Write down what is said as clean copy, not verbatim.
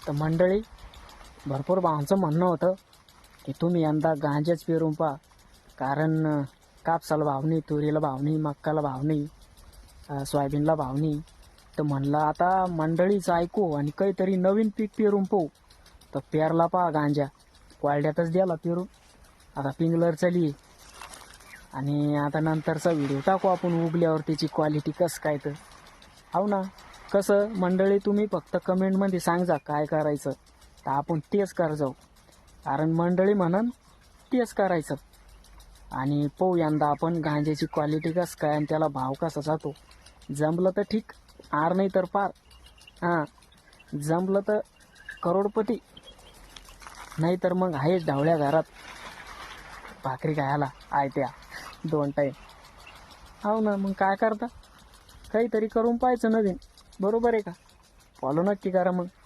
तर मंडळी, भरपूर भावांचं म्हणणं होतं की तुम्ही यंदा गांजाच पेरून पहा, कारण कापसाला भाव नाही, तुरीला भाव नाही, मक्काला भाव नाही, सोयाबीनला भाव नाही. तर म्हणलं आता मंडळीचं ऐकू आणि काहीतरी नवीन पीक पेरून पाहू. तर पेरला पहा गांजा, वाळड्यातच द्याला पेरून. आता पिंगलर चली आणि आता नंतरचा व्हिडिओ टाकू आपण उगल्यावर त्याची क्वालिटी कसं काय. तर हो ना, कसं मंडळी, तुम्ही फक्त कमेंटमध्ये सांगा काय करायचं, तर आपण तेच कर जाऊ. कारण मंडळी म्हणन तेच करायचं. आणि पाहू यंदा आपण गांजाची क्वालिटी कसं काय आणि त्याला भाव कसा जातो. जमलं तर ठीक, आर नाही तर पार. हां, जमलं तर करोडपती, नाही तर मग आहेच ढवळ्या घरात भाकरी खायला आयत्या 2 टाईम. हो ना, मग काय करता, काहीतरी करून पाहायचं नवीन. बरोबर आहे का? फॉलो नक्की करा मग.